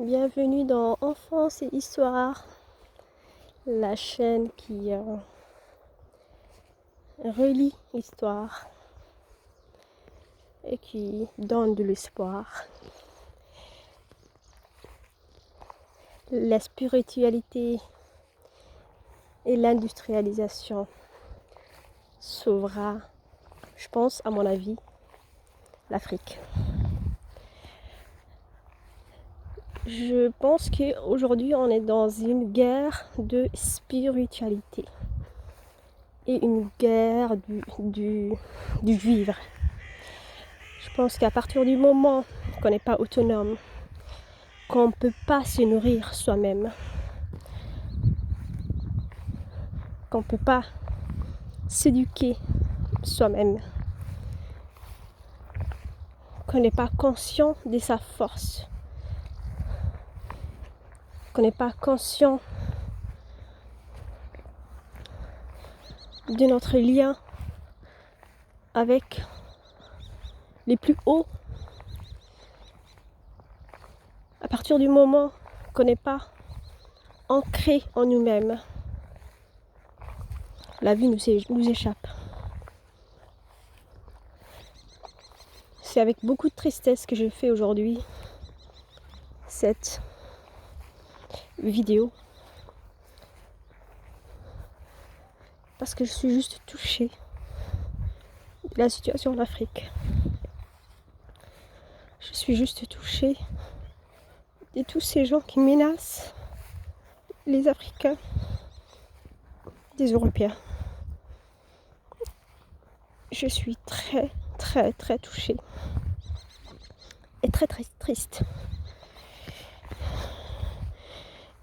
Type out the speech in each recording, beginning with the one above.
Bienvenue dans Enfance et Histoire, la chaîne qui relie l'histoire et qui donne de l'espoir. La spiritualité et l'industrialisation sauvera, je pense, à mon avis, l'Afrique. Je pense qu'aujourd'hui, on est dans une guerre de spiritualité et une guerre du vivre. Je pense qu'à partir du moment qu'on n'est pas autonome, qu'on ne peut pas se nourrir soi-même, qu'on ne peut pas s'éduquer soi-même, qu'on n'est pas conscient de sa force, qu'on n'est pas conscient de notre lien avec les plus hauts, à partir du moment qu'on n'est pas ancré en nous-mêmes, la vie nous échappe. C'est avec beaucoup de tristesse que je fais aujourd'hui cette vidéo, parce que je suis juste touchée de la situation en Afrique. Je suis juste touchée de tous ces gens qui menacent les Africains, des Européens. Je suis très touchée et très triste.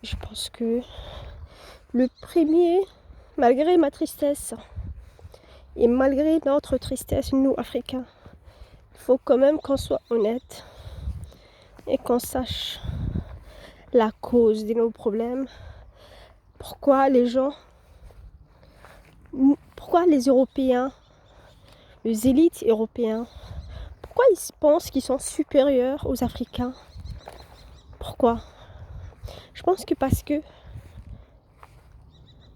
Je pense que le premier, malgré ma tristesse et malgré notre tristesse, nous Africains, il faut quand même qu'on soit honnête et qu'on sache la cause de nos problèmes. Pourquoi les Européens, les élites européens, pourquoi ils pensent qu'ils sont supérieurs aux Africains? Pourquoi? Je pense que parce que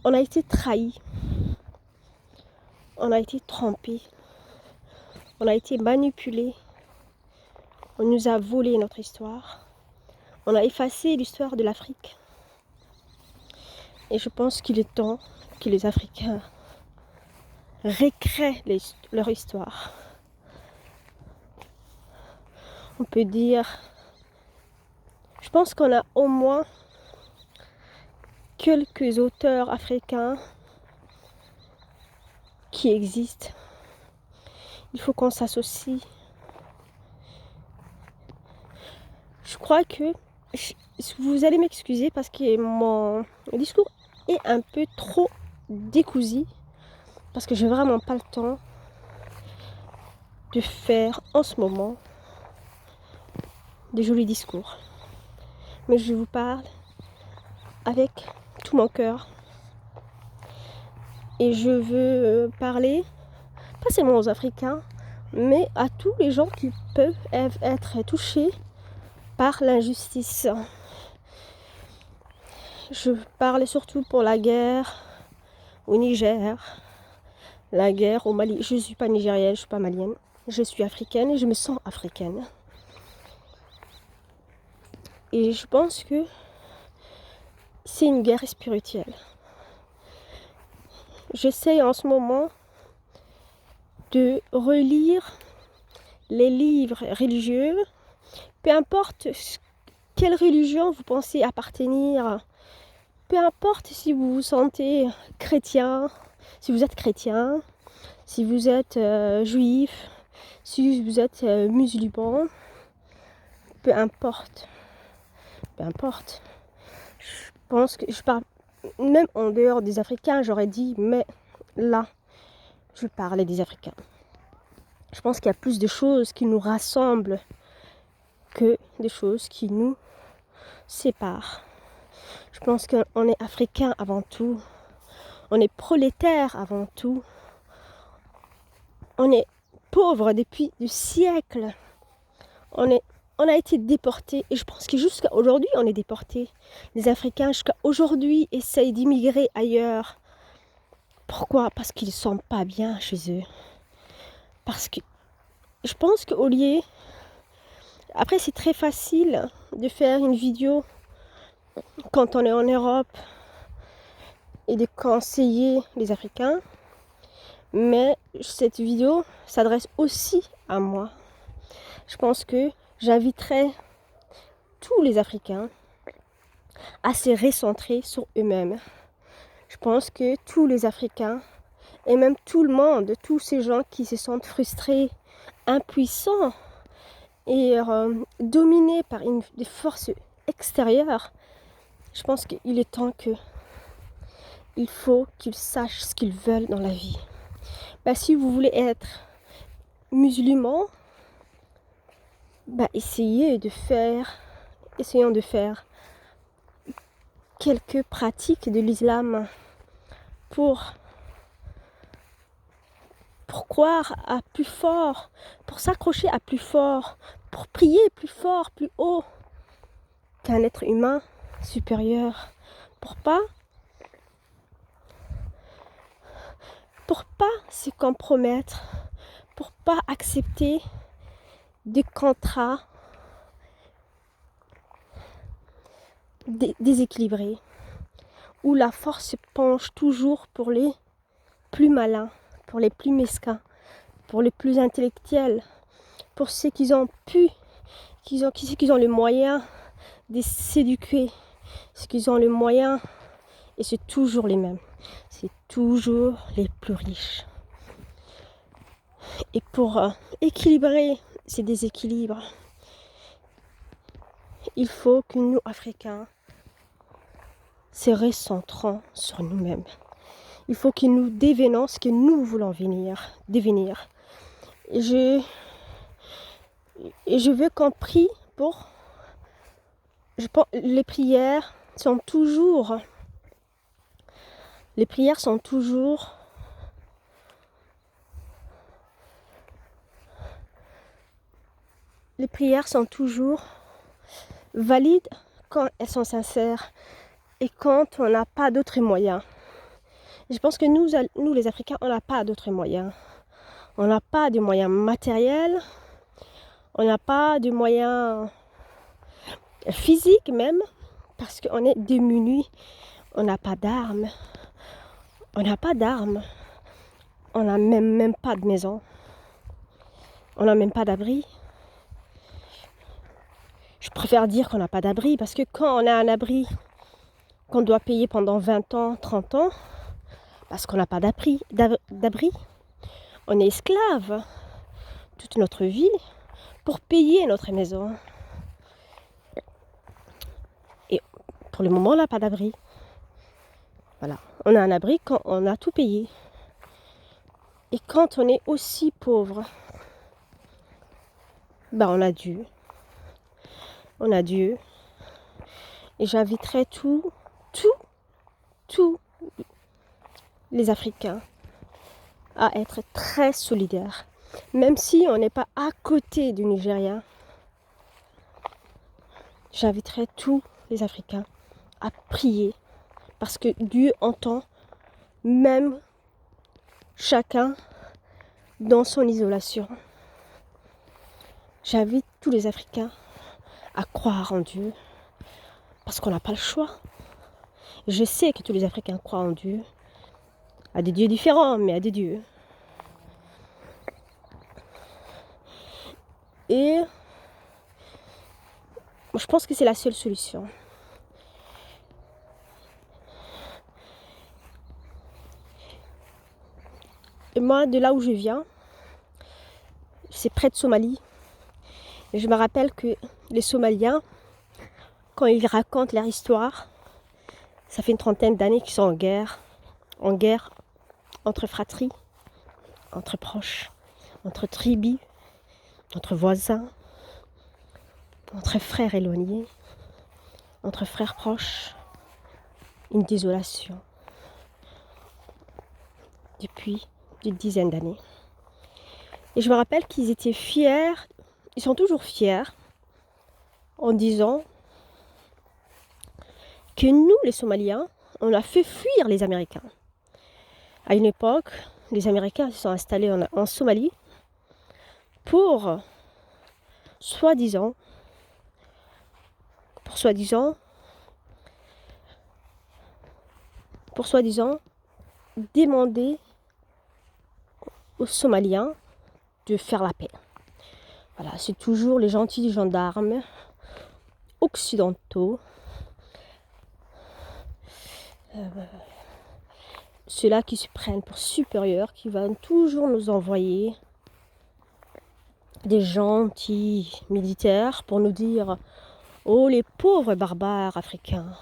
on a été trahis, on a été trompés, on a été manipulés, on nous a volé notre histoire, on a effacé l'histoire de l'Afrique. Et je pense qu'il est temps que les Africains récréent leur histoire. On peut dire, je pense qu'on a au moins quelques auteurs africains qui existent. Il faut qu'on s'associe. Je crois que vous allez m'excuser parce que mon discours est un peu trop décousu, parce que j'ai vraiment pas le temps de faire en ce moment des jolis discours. Mais je vous parle avec tout mon cœur. Et je veux parler, pas seulement aux Africains, mais à tous les gens qui peuvent être touchés par l'injustice. Je parle surtout pour la guerre au Niger, la guerre au Mali. Je ne suis pas nigérienne, je ne suis pas malienne. Je suis africaine et je me sens africaine. Et je pense que c'est une guerre spirituelle. J'essaie en ce moment de relire les livres religieux, peu importe quelle religion vous pensez appartenir, peu importe si vous vous sentez chrétien, si vous êtes chrétien, si vous êtes juif, si vous êtes musulman, peu importe. Je pense que je parle, même en dehors des Africains, j'aurais dit, mais là, je parlais des Africains. Je pense qu'il y a plus de choses qui nous rassemblent que des choses qui nous séparent. Je pense qu'on est africain avant tout. On est prolétaire avant tout. On est pauvre depuis des siècles. On on a été déportés. Et je pense que jusqu'à aujourd'hui, on est déportés. Les Africains, jusqu'à aujourd'hui, essayent d'immigrer ailleurs. Pourquoi? Parce qu'ils ne sont pas bien chez eux. Parce que je pense qu'au lieu... Après, c'est très facile de faire une vidéo quand on est en Europe et de conseiller les Africains. Mais cette vidéo s'adresse aussi à moi. Je pense que j'inviterai tous les Africains à se recentrer sur eux-mêmes. Je pense que tous les Africains, et même tout le monde, tous ces gens qui se sentent frustrés, impuissants et dominés par des forces extérieures, je pense qu'il est temps qu'il faut qu'ils sachent ce qu'ils veulent dans la vie. Si vous voulez être musulman, essayons de faire quelques pratiques de l'islam pour croire à plus fort, pour s'accrocher à plus fort, pour prier plus fort, plus haut qu'un être humain supérieur, pour pas se compromettre, pour pas accepter des contrats déséquilibrés, où la force penche toujours pour les plus malins, pour les plus mesquins, pour les plus intellectuels, pour ceux qui ont le moyen de s'éduquer, ceux qui ont le moyen, et c'est toujours les mêmes, c'est toujours les plus riches. Et pour équilibrer ces déséquilibres, il faut que nous, Africains, se recentrons sur nous-mêmes. Il faut que nous devenons ce que nous voulons devenir. Et je veux qu'on prie pour... Les prières sont toujours valides quand elles sont sincères et quand on n'a pas d'autres moyens. Je pense que nous les Africains, on n'a pas d'autres moyens. On n'a pas de moyens matériels, on n'a pas de moyens physiques même, parce qu'on est démunis. On n'a pas d'armes. On n'a même pas de maison. On n'a même pas d'abri. Je préfère dire qu'on n'a pas d'abri, parce que quand on a un abri qu'on doit payer pendant 20 ans, 30 ans, parce qu'on n'a pas d'abri, on est esclave toute notre vie pour payer notre maison. Et pour le moment, on n'a pas d'abri. Voilà, on a un abri quand on a tout payé. Et quand on est aussi pauvre, on a Dieu. On a Dieu. Et j'inviterai tous les Africains à être très solidaires. Même si on n'est pas à côté du Nigeria, j'inviterai tous les Africains à prier. Parce que Dieu entend même chacun dans son isolation. J'invite tous les Africains à croire en Dieu. Parce qu'on n'a pas le choix. Je sais que tous les Africains croient en Dieu. À des dieux différents, mais à des dieux. Et je pense que c'est la seule solution. Et moi, de là où je viens, c'est près de Somalie. Et je me rappelle que les Somaliens, quand ils racontent leur histoire, ça fait une 30aine d'années qu'ils sont en guerre entre fratries, entre proches, entre tribus, entre voisins, entre frères éloignés, entre frères proches, une désolation depuis une dizaine d'années. Et je me rappelle qu'ils étaient fiers, ils sont toujours fiers en disant que nous, les Somaliens, on a fait fuir les Américains. À une époque, les Américains se sont installés en Somalie pour soi-disant demander aux Somaliens de faire la paix. Voilà, c'est toujours les gentils gendarmes occidentaux, ceux-là qui se prennent pour supérieurs, qui vont toujours nous envoyer des gentils militaires pour nous dire « Oh, les pauvres barbares africains,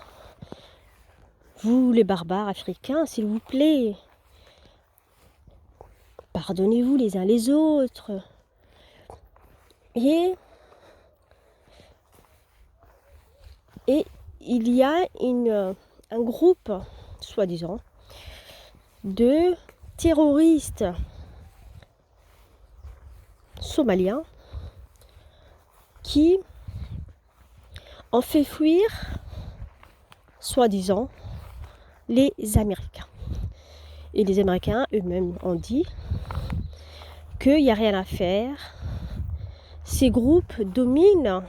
vous les barbares africains, s'il vous plaît, pardonnez-vous les uns les autres. » Et il y a un groupe, soi-disant, de terroristes somaliens qui ont fait fuir, soi-disant, les Américains. Et les Américains eux-mêmes ont dit qu'il n'y a rien à faire. Ces groupes dominent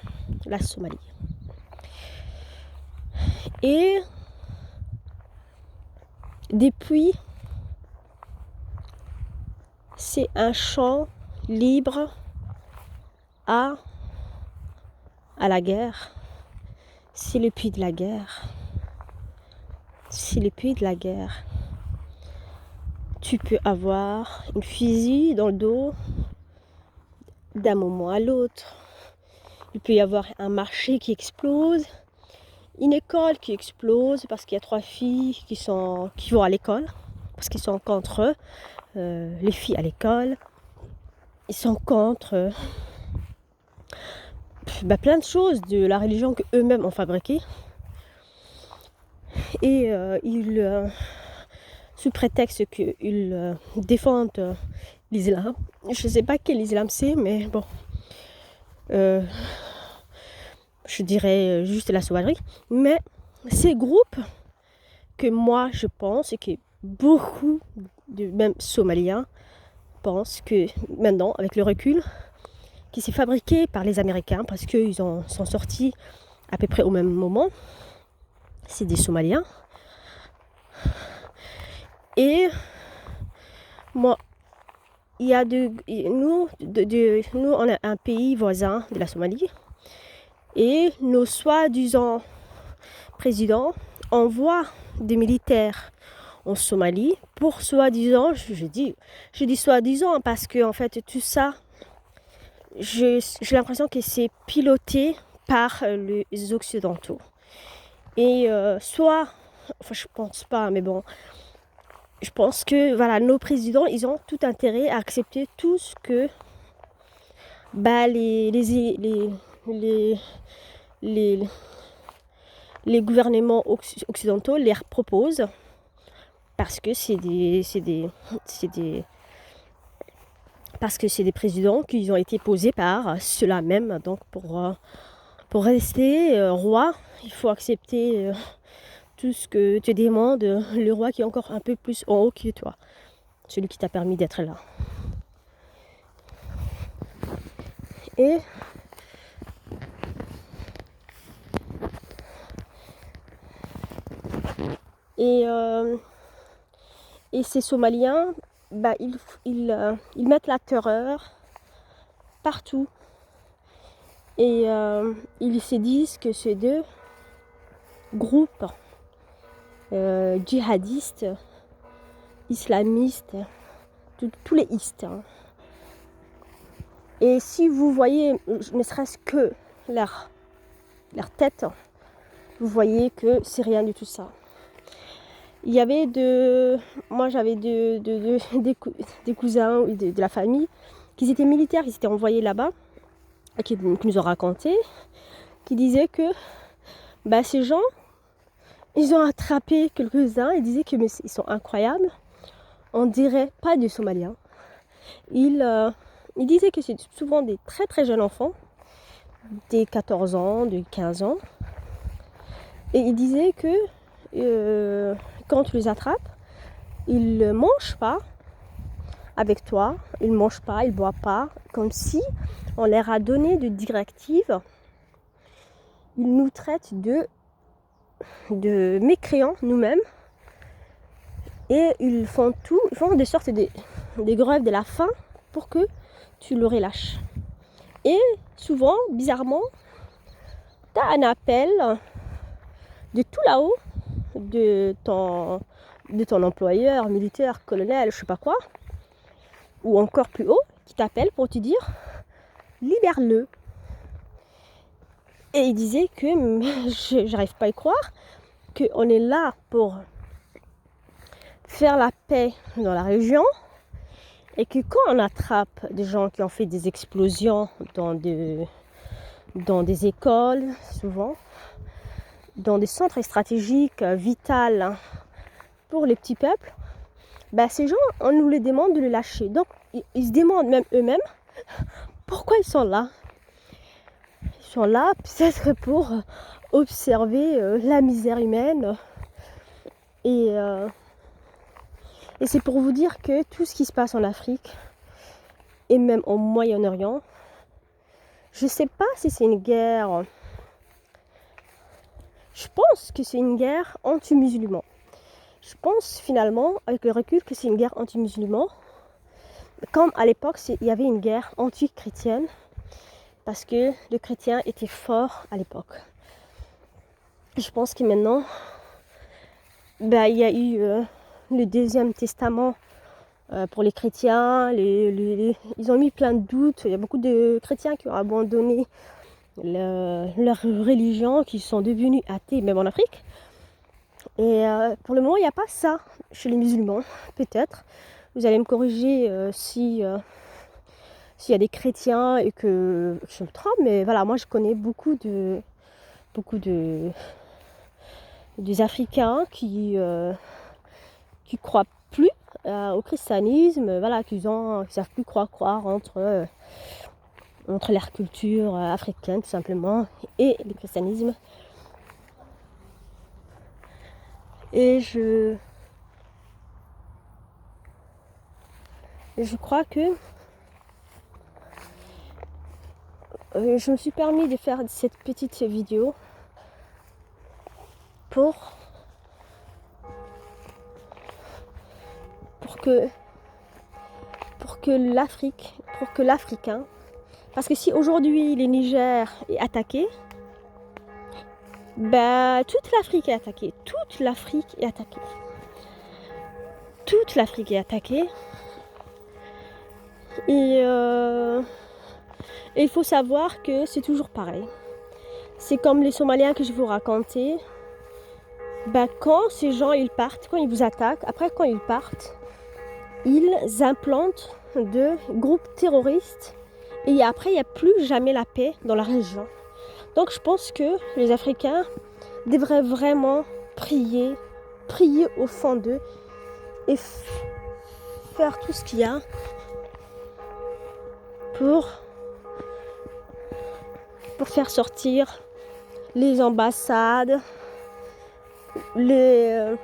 la Somalie. Et depuis, c'est un champ libre à la guerre. C'est le puits de la guerre. C'est le puits de la guerre. Tu peux avoir une fusil dans le dos d'un moment à l'autre. Il peut y avoir un marché qui explose, une école qui explose parce qu'il y a 3 filles qui vont à l'école, parce qu'ils sont contre les filles à l'école. Ils sont contre plein de choses de la religion qu'eux-mêmes ont fabriquée. Et sous prétexte qu'ils défendent l'islam. Je ne sais pas quel islam c'est, mais bon. Je dirais juste la sauvagerie. Mais ces groupes que moi je pense et que beaucoup de même Somaliens pensent que maintenant, avec le recul, qui s'est fabriqué par les Américains parce qu'ils sont sortis à peu près au même moment, c'est des Somaliens. Et moi, il y a nous, on a un pays voisin de la Somalie et nos soi-disant présidents envoient des militaires en Somalie pour soi-disant, je dis soi-disant parce que en fait tout ça, j'ai l'impression que c'est piloté par les Occidentaux. Et je pense pas, mais bon, je pense que voilà, nos présidents, ils ont tout intérêt à accepter tout ce que les gouvernements occidentaux leur proposent, parce que c'est des présidents qui ont été posés par ceux-là même. Donc pour rester roi, il faut accepter tout ce que te demande le roi qui est encore un peu plus en haut que toi, celui qui t'a permis d'être là. Et ces Somaliens, ils mettent la terreur partout. Et ils se disent que ces deux groupes djihadistes, islamistes, tous les istes. Et si vous voyez, ne serait-ce que leur tête, vous voyez que c'est rien du tout ça. Il y avait moi j'avais des cousins de la famille qui étaient militaires, qui s'étaient envoyés là-bas, qui nous ont raconté, qui disaient que ces gens, ils ont attrapé quelques-uns, ils disaient qu'ils sont incroyables, on dirait pas des Somaliens. Ils disaient que c'est souvent des très très jeunes enfants des 14 ans, de 15 ans. Et il disait que quand tu les attrapes, ils ne mangent pas avec toi, ils ne mangent pas, ils ne boivent pas, comme si on leur a donné des directives. Ils nous traitent de mécréants nous-mêmes. Et ils font des sortes des grèves de la faim pour que tu le relâches. Et souvent, bizarrement, tu as un appel de tout là-haut, de ton employeur, militaire, colonel, je sais pas quoi, ou encore plus haut, qui t'appelle pour te dire « libère-le ». Et il disait que, j'arrive pas à y croire, qu'on est là pour faire la paix dans la région, et que quand on attrape des gens qui ont fait des explosions dans des écoles, souvent, dans des centres stratégiques vitaux pour les petits peuples, ces gens, on nous les demande de les lâcher. Donc, ils se demandent même eux-mêmes pourquoi ils sont là. Ils sont là peut-être pour observer la misère humaine. Et c'est pour vous dire que tout ce qui se passe en Afrique, et même au Moyen-Orient, je ne sais pas si c'est une guerre. Je pense que c'est une guerre anti-musulman. Je pense finalement, avec le recul, que c'est une guerre anti-musulman. Comme à l'époque, il y avait une guerre anti-chrétienne, parce que les chrétiens étaient forts à l'époque. Je pense que maintenant, il y a eu le deuxième testament pour les chrétiens. Ils ont mis plein de doutes. Il y a beaucoup de chrétiens qui ont abandonné leur religion, qui sont devenus athées, même en Afrique. Et pour le moment, il n'y a pas ça chez les musulmans, peut-être. Vous allez me corriger s'il y a des chrétiens et que je me trompe, mais voilà, moi je connais beaucoup des Africains qui croient plus au christianisme, voilà, qui savent plus croire entre leur culture africaine tout simplement et le christianisme. Et je crois que je me suis permis de faire cette petite vidéo pour que l'Africain, parce que si aujourd'hui le Niger est attaqué, toute l'Afrique est attaquée. Toute l'Afrique est attaquée. Toute l'Afrique est attaquée. Et il faut savoir que c'est toujours pareil. C'est comme les Somaliens que je vous racontais. Quand ces gens ils partent, quand ils vous attaquent, après quand ils partent, ils implantent de groupes terroristes. Et après, il n'y a plus jamais la paix dans la région. Donc je pense que les Africains devraient vraiment prier au fond d'eux et faire tout ce qu'il y a pour faire sortir les ambassades, des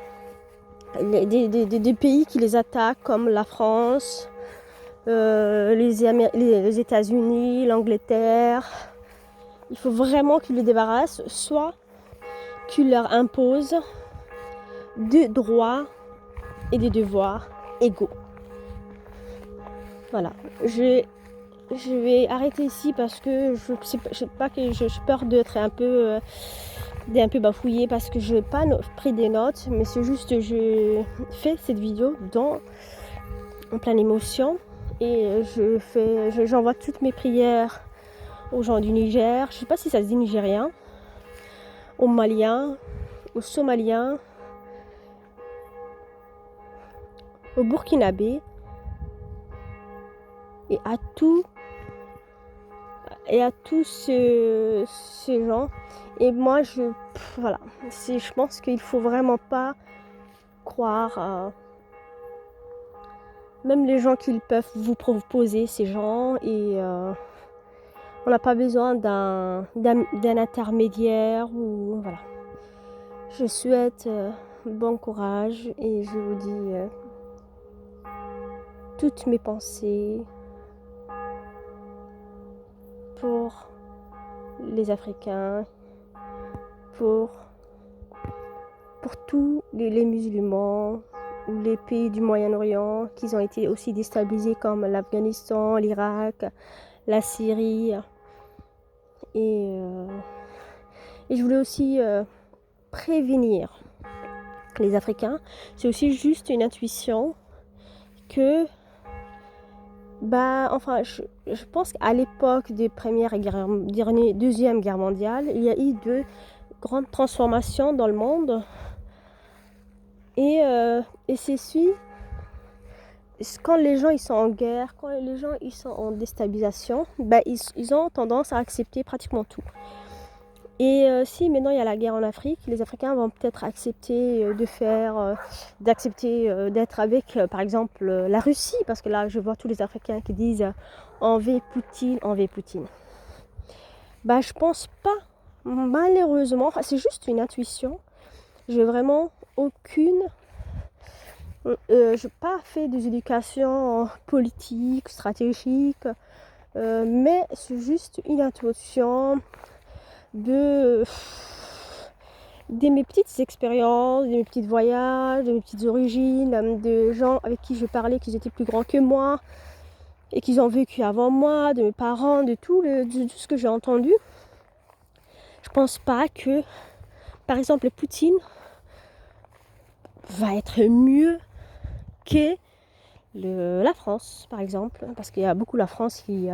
pays qui les attaquent comme la France, les États-Unis, l'Angleterre. Il faut vraiment qu'ils les débarrassent, soit qu'ils leur imposent des droits et des devoirs égaux. Voilà, je vais arrêter ici parce que j'ai peur d'être un peu bafouillée parce que je n'ai pas pris des notes, mais c'est juste que je fais cette vidéo en pleine émotion et j'envoie toutes mes prières aux gens du Niger. Je ne sais pas si ça se dit nigérien, aux Maliens, aux Somaliens, aux Burkinabés et à tous ces gens. Et moi je pense qu'il faut vraiment pas croire même les gens qu'ils peuvent vous proposer, ces gens, et On n'a pas besoin d'un intermédiaire ou voilà. Je souhaite bon courage et je vous dis toutes mes pensées pour les Africains, pour tous les musulmans ou les pays du Moyen-Orient qui ont été aussi déstabilisés comme l'Afghanistan, l'Irak, la Syrie. Et je voulais aussi prévenir les Africains. C'est aussi juste une intuition que je pense qu'à l'époque des Deuxième Guerre mondiale, il y a eu de grandes transformations dans le monde. Et c'est quand les gens ils sont en guerre, quand les gens ils sont en déstabilisation, ils ont tendance à accepter pratiquement tout. Et si maintenant il y a la guerre en Afrique, les Africains vont peut-être accepter d'être avec, par exemple, la Russie, parce que là je vois tous les Africains qui disent on veut Poutine, on veut Poutine. Je pense pas, malheureusement, c'est juste une intuition. J'ai vraiment aucune. Je n'ai pas fait des éducations politiques, stratégiques, mais c'est juste une intuition de mes petites expériences, de mes petits voyages, de mes petites origines, de gens avec qui je parlais qui étaient plus grands que moi et qui ont vécu avant moi, de mes parents, de tout ce que j'ai entendu. Je pense pas que, par exemple, Poutine va être mieux que la France, par exemple, parce qu'il y a beaucoup la France qui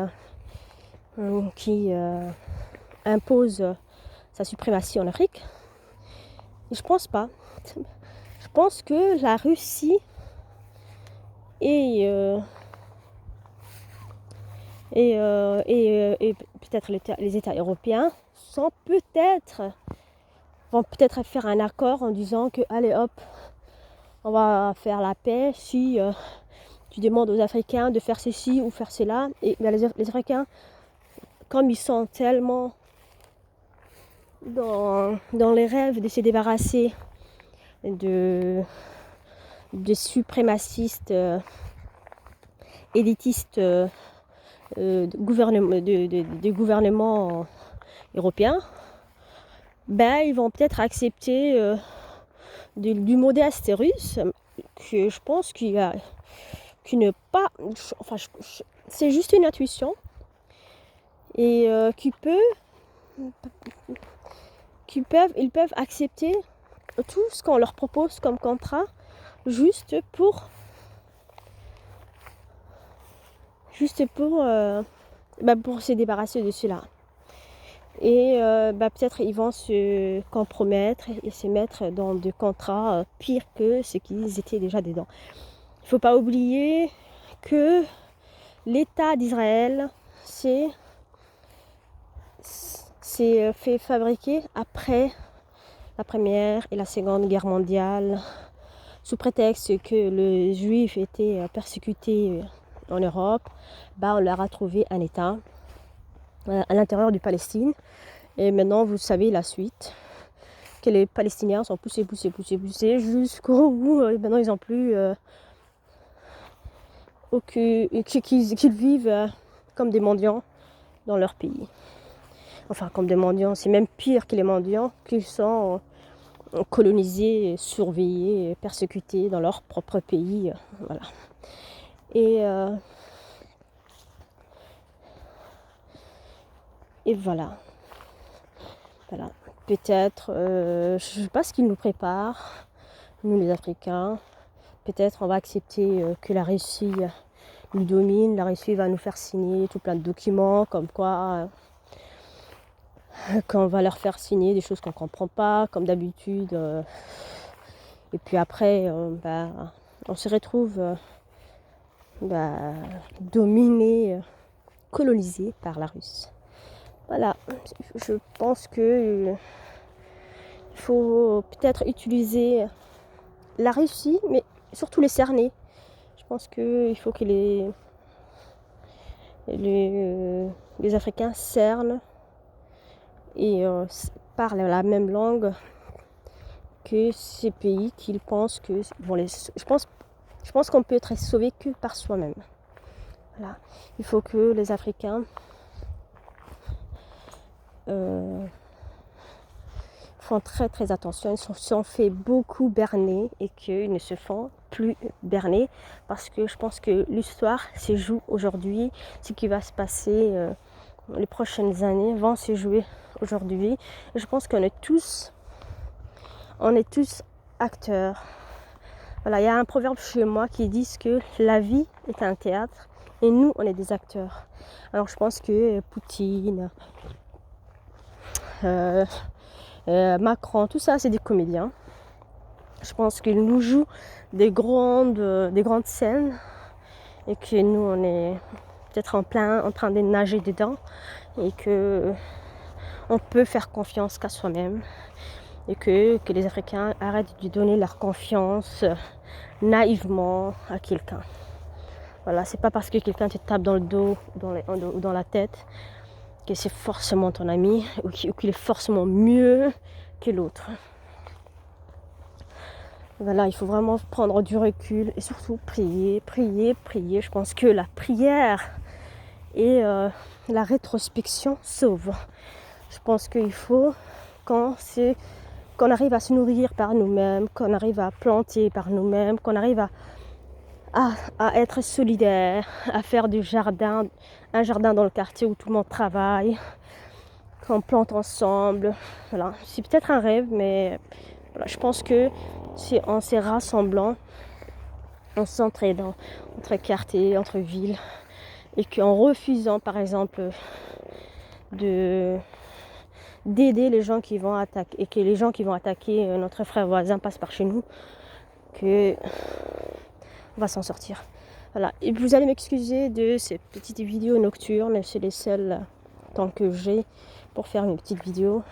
impose sa suprématie en Afrique. Et je pense pas. Je pense que la Russie et peut-être les États européens vont peut-être faire un accord en disant que allez hop, on va faire la paix si tu demandes aux Africains de faire ceci ou faire cela. Et les Africains, comme ils sont tellement dans les rêves de se débarrasser des suprémacistes élitistes des gouvernements européens, ils vont peut-être accepter du modeste russe que je pense qui ne pas, enfin c'est juste une intuition et ils peuvent accepter tout ce qu'on leur propose comme contrat juste pour se débarrasser de cela. Et peut-être ils vont se compromettre et se mettre dans des contrats pires que ce qu'ils étaient déjà dedans. Il ne faut pas oublier que l'État d'Israël s'est fait fabriquer après la Première et la Seconde Guerre mondiale, sous prétexte que les Juifs étaient persécutés en Europe. On leur a trouvé un État à l'intérieur du Palestine. Et maintenant, vous savez la suite, que les Palestiniens sont poussés jusqu'au bout. Maintenant, ils n'ont plus qu'ils vivent comme des mendiants dans leur pays. Enfin, comme des mendiants, c'est même pire que les mendiants, qu'ils sont colonisés, surveillés, persécutés dans leur propre pays. Voilà. Et voilà. Peut-être, je ne sais pas ce qu'ils nous préparent, nous les Africains. Peut-être on va accepter que la Russie nous domine. La Russie va nous faire signer tout plein de documents, comme quoi qu'on va leur faire signer des choses qu'on ne comprend pas, comme d'habitude. Et puis après, on se retrouve dominé, colonisé par la Russie. Voilà, je pense que il faut peut-être utiliser la Russie, mais surtout les cerner. Je pense qu'il faut que les Africains cernent et parlent la même langue que ces pays qu'ils pensent que bon, je pense qu'on peut être sauvé que par soi-même. Voilà. Il faut que les Africains font très très attention, ils se sont fait beaucoup berner et qu'ils ne se font plus berner parce que je pense que l'histoire se joue aujourd'hui, ce qui va se passer les prochaines années vont se jouer aujourd'hui. Et je pense qu'on est tous acteurs. Voilà, il y a un proverbe chez moi qui dit que la vie est un théâtre et nous on est des acteurs. Alors je pense que Poutine, Macron, tout ça c'est des comédiens. Je pense qu'ils nous jouent des grandes scènes et que nous on est peut-être en train de nager dedans et que on peut faire confiance qu'à soi-même et que les Africains arrêtent de donner leur confiance naïvement à quelqu'un. Voilà, c'est pas parce que quelqu'un te tape dans le dos ou dans la tête que c'est forcément ton ami ou qu'il est forcément mieux que l'autre. Voilà, il faut vraiment prendre du recul et surtout prier. Je pense que la prière et la rétrospection sauvent. Je pense qu'il faut qu'on arrive à se nourrir par nous-mêmes, qu'on arrive à planter par nous-mêmes, qu'on arrive à être solidaire, à faire un jardin dans le quartier où tout le monde travaille, qu'on plante ensemble. Voilà, c'est peut-être un rêve, mais voilà, je pense que c'est en se rassemblant, en s'entraidant entre quartiers, entre villes, et qu'en refusant par exemple d'aider les gens qui vont attaquer et que les gens qui vont attaquer notre frère voisin passent par chez nous, que on va s'en sortir. Voilà, et vous allez m'excuser de ces petites vidéos nocturnes, c'est les seuls temps que j'ai pour faire une petite vidéo.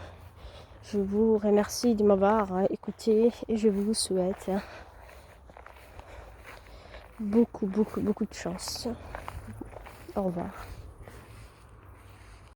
Je vous remercie de m'avoir écouté et je vous souhaite beaucoup de chance. Au revoir.